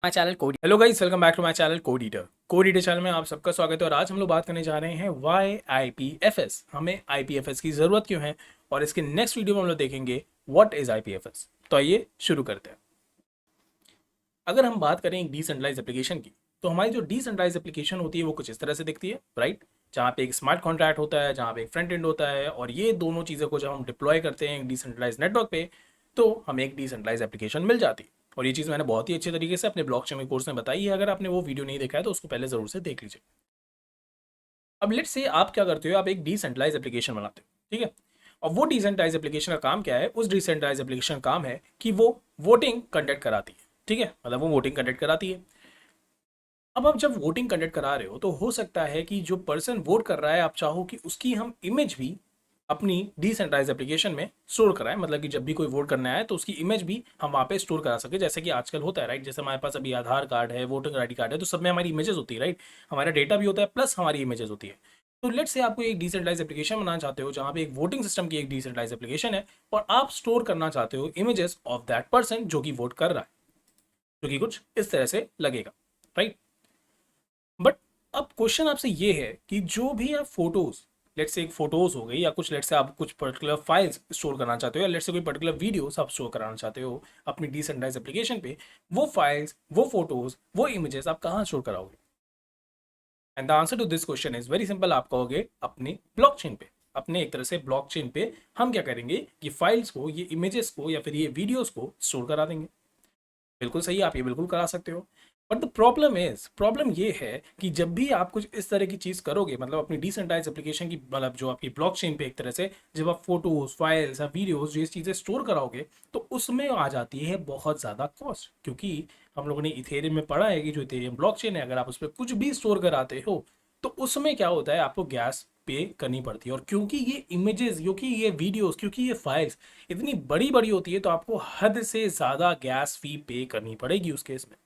My channel code. Hello guys, welcome back to my channel code eater. Code eater channel में आप सबका स्वागत है और आज हम लोग बात करने जा रहे हैं वाई आईपीएफएस, हमें आईपीएफएस की ज़रूरत क्यों है। और इसके नेक्स्ट वीडियो में हम लोग देखेंगे व्हाट इज़ आईपीएफएस। तो आइए शुरू करते हैं। अगर हम बात करें एक डिसेंट्रलाइज एप्लीकेशन की, तो हमारी जो डिसेंट्रलाइज एप्लीकेशन होती है वो कुछ इस तरह से दिखती है, राइट। जहाँ पे एक स्मार्ट कॉन्ट्रैक्ट होता है, जहाँ पे एक फ्रंट एंड होता है, और ये दोनों चीज़ों को जब हम डिप्लॉय करते हैं एक डिसेंट्रलाइज नेटवर्क पे, तो हमें एक डिसेंट्रलाइज एप्लीकेशन मिल जाती है। और ये चीज़ मैंने बहुत ही अच्छे तरीके से अपने ब्लॉकचेन के कोर्स में बताई है। अगर आपने वो वीडियो नहीं देखा है तो उसको पहले ज़रूर से देख लीजिए। अब लेट्स से आप क्या करते हो, आप एक डिसेंट्रलाइज एप्लीकेशन बनाते हो, ठीक है। और वो डिसेंट्रलाइज एप्लीकेशन का काम क्या है, उस डिसेंट्रलाइज एप्लीकेशन का काम है कि वो वोटिंग कंडक्ट कराती है, ठीक है। मतलब वो वोटिंग कंडक्ट कराती है। अब आप जब वोटिंग कंडक्ट करा रहे हो तो हो सकता है कि जो पर्सन वोट कर रहा है, आप चाहो कि उसकी हम इमेज भी अपनी डिसेंट्रलाइज एप्लीकेशन में स्टोर कराएं। मतलब कि जब भी कोई वोट करना है तो उसकी इमेज भी हम वहाँ पे स्टोर करा सके, जैसे कि आजकल होता है, राइट। जैसे हमारे पास अभी आधार कार्ड है, वोटर आईडी कार्ड है, तो सब में हमारी इमेजेस होती है, राइट। हमारा डेटा भी होता है प्लस हमारी इमेजेस होती है। तो लेट्स से आपको एक डिसेंट्रलाइज एप्लीकेशन बनाना चाहते हो जहाँ पे एक वोटिंग सिस्टम की एक डिसेंट्रलाइज एप्लीकेशन है, और आप स्टोर करना चाहते हो इमेजेस ऑफ दैट पर्सन जो कि वोट कर रहा है, जो कि कुछ इस तरह से लगेगा, राइट। बट अब क्वेश्चन आपसे ये है कि जो भी आप फोटोज, लेट्स से एक फोटोज हो गई, या कुछ लेट्स से आप कुछ पर्टिकुलर फाइल्स स्टोर करना चाहते हो, या लेट्स से कोई पर्टिकुलर वीडियोस आप स्टोर कराना चाहते हो अपनी डिसेंट्रलाइज एप्लीकेशन पे, वो फाइल्स, वो फोटोज, वो इमेजेस आप कहाँ स्टोर कराओगे। And the answer to this question is very simple. आप कहोगे अपनी ब्लॉकचेन पे। अपने एक तरह से ब्लॉकचेन पे हम क्या करेंगे, ये फाइल्स को, ये इमेजेस को, या फिर ये वीडियोस को स्टोर करा देंगे। बिल्कुल सही, आप ये बिल्कुल करा सकते हो। बट द प्रॉब्लम ये है कि जब भी आप कुछ इस तरह की चीज़ करोगे, मतलब अपनी डिसेंट्रलाइज एप्लीकेशन की, मतलब जो आपकी ब्लॉकचेन पे एक तरह से जब आप फोटोज, फाइल्स या वीडियोस जो ये चीज़ें स्टोर कराओगे, तो उसमें आ जाती है बहुत ज़्यादा कॉस्ट। क्योंकि हम लोगों ने इथेरियम में पढ़ा है कि जो इथेरियम ब्लॉकचेन है, अगर आप उस पर कुछ भी स्टोर कराते हो तो उसमें क्या होता है, आपको गैस पे करनी पड़ती है। और क्योंकि ये इमेजेस, क्योंकि ये वीडियोस, क्योंकि ये फाइल्स इतनी बड़ी बड़ी होती है, तो आपको हद से ज़्यादा गैस फी पे करनी पड़ेगी उस केस में।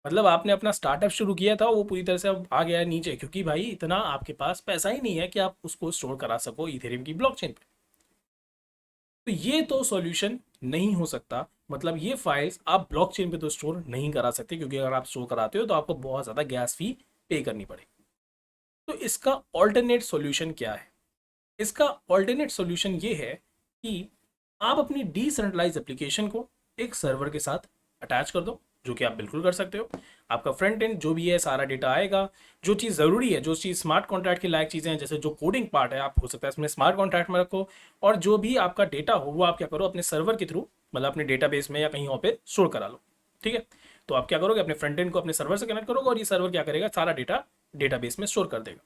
मतलब आपने अपना स्टार्टअप शुरू किया था, वो पूरी तरह से अब आ गया है नीचे, क्योंकि भाई इतना आपके पास पैसा ही नहीं है कि आप उसको स्टोर करा सको इथेरियम की ब्लॉकचेन पे। तो ये तो सॉल्यूशन नहीं हो सकता। मतलब ये फाइल्स आप ब्लॉकचेन पे तो स्टोर नहीं करा सकते, क्योंकि अगर आप स्टोर कराते हो तो आपको बहुत ज़्यादा गैस फी पे करनी पड़ेगी। तो इसका ऑल्टरनेट सॉल्यूशन क्या है? इसका ऑल्टरनेट सॉल्यूशन ये है कि आप अपनी डिसेंट्रलाइज एप्लीकेशन को एक सर्वर के साथ अटैच कर दो, जो कि आप बिल्कुल कर सकते हो। आपका फ्रंट एंड जो भी है सारा डेटा आएगा। जो चीज़ ज़रूरी है, जो चीज़ स्मार्ट कॉन्ट्रैक्ट के लायक चीज़ें हैं, जैसे जो कोडिंग पार्ट है, आप हो सकता है इसमें स्मार्ट कॉन्ट्रैक्ट में रखो। और जो भी आपका डेटा हो वो आप क्या करो, अपने सर्वर के थ्रू, मतलब अपने डेटाबेस में या कहीं और पे स्टोर करा लो, ठीक है। तो आप क्या करोगे, अपने फ्रंट एंड को अपने सर्वर से कनेक्ट करोगे, और ये सर्वर क्या करेगा, सारा डेटा डेटाबेस में स्टोर कर देगा।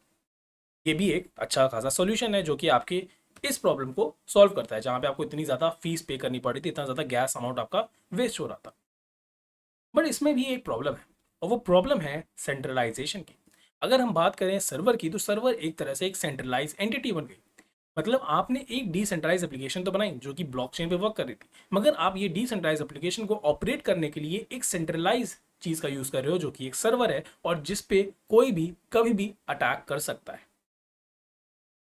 ये भी एक अच्छा खासा सॉल्यूशन है जो कि आपकी इस प्रॉब्लम को सॉल्व करता है, जहां पे आपको इतनी ज़्यादा फीस पे करनी पड़ी थी, इतना ज़्यादा गैस अमाउंट आपका वेस्ट हो रहा था। बट इसमें भी एक प्रॉब्लम है, और वो प्रॉब्लम है सेंट्रलाइजेशन की। अगर हम बात करें सर्वर की, तो सर्वर एक तरह से एक सेंट्रलाइज एंटिटी बन गई। मतलब आपने एक डिसेंट्रलाइज एप्लीकेशन तो बनाई जो कि ब्लॉकचेन पे वर्क कर रही थी, मगर आप ये डिसेंट्रलाइज एप्लीकेशन को ऑपरेट करने के लिए एक सेंट्रलाइज चीज़ का यूज़ कर रहे हो, जो कि एक सर्वर है, और जिस पे कोई भी कभी भी अटैक कर सकता है।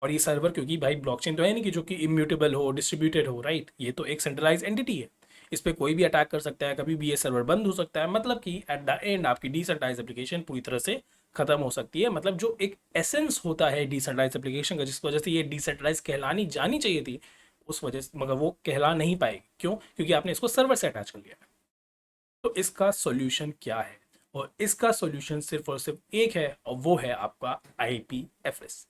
और ये सर्वर, क्योंकि भाई ब्लॉकचेन तो है नहीं कि जो कि इम्यूटेबल हो, डिस्ट्रीब्यूटेड हो, राइट। ये तो एक सेंट्रलाइज एंटिटी है। इस पे कोई भी अटैक कर सकता है, कभी भी ये सर्वर बंद हो सकता है। मतलब कि एट द एंड आपकी डिसेंट्रलाइज एप्लीकेशन पूरी तरह से खत्म हो सकती है। मतलब जो एक एसेंस होता है डिसेंट्रलाइज एप्लीकेशन का, जिस वजह से ये डिसेंट्रलाइज कहलानी जानी चाहिए थी, उस वजह से मगर वो कहला नहीं पाएगी। क्यों? क्योंकि आपने इसको सर्वर से अटैच कर लिया है। तो इसका सॉल्यूशन क्या है? और इसका सॉल्यूशन सिर्फ और सिर्फ एक है, और वो है आपका आईपीएफएस।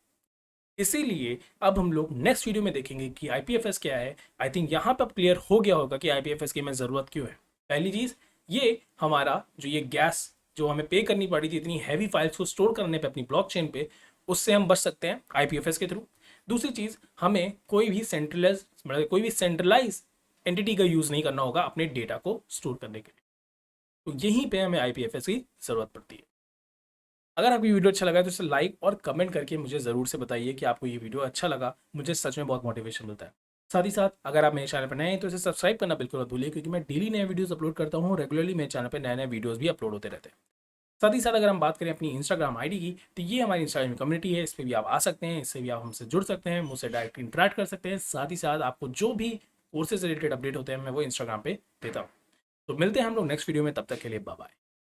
इसीलिए अब हम लोग नेक्स्ट वीडियो में देखेंगे कि आईपीएफएस क्या है। आई थिंक यहाँ पे अब क्लियर हो गया होगा कि आईपीएफएस की हमें ज़रूरत क्यों है। पहली चीज़, ये हमारा जो ये गैस जो हमें पे करनी पड़ी थी इतनी हैवी फाइल्स को स्टोर करने पे अपनी ब्लॉकचेन पे, उससे हम बच सकते हैं आईपीएफएस के थ्रू। दूसरी चीज़, हमें कोई भी सेंट्रलाइज, मतलब कोई भी सेंट्रलाइज एंटिटी का यूज़ नहीं करना होगा अपने डेटा को स्टोर करने के लिए। तो यहीं पे हमें आईपीएफएस की ज़रूरत पड़ती है। अगर आपको ये वीडियो अच्छा लगा है तो इसे लाइक और कमेंट करके मुझे ज़रूर से बताइए कि आपको ये वीडियो अच्छा लगा। मुझे सच में बहुत मोटिवेशन मिलता है। साथ ही साथ अगर आप मेरे चैनल पर नए हैं तो इसे सब्सक्राइब करना बिल्कुल मत भूलिए, क्योंकि मैं डेली नए वीडियोस अपलोड करता हूँ। रेगुलरली मेरे चैनल पर नए नए वीडियोस भी अपलोड होते रहते हैं। साथ ही साथ अगर हम बात करें अपनी इंस्टाग्राम आईडी की, तो ये हमारी इंस्टाग्राम कम्युनिटी है। इस पर भी आप आ सकते हैं, इससे भी आप हमसे जुड़ सकते हैं, मुझसे डायरेक्ट इंटरेक्ट कर सकते हैं। साथ ही साथ आपको जो भी कोर्सेज से रिलेटेड अपडेट होते हैं मैं वो इंस्टाग्राम पे देता हूँ। तो मिलते हैं हम लोग नेक्स्ट वीडियो में, तब तक के लिए बाय बाय।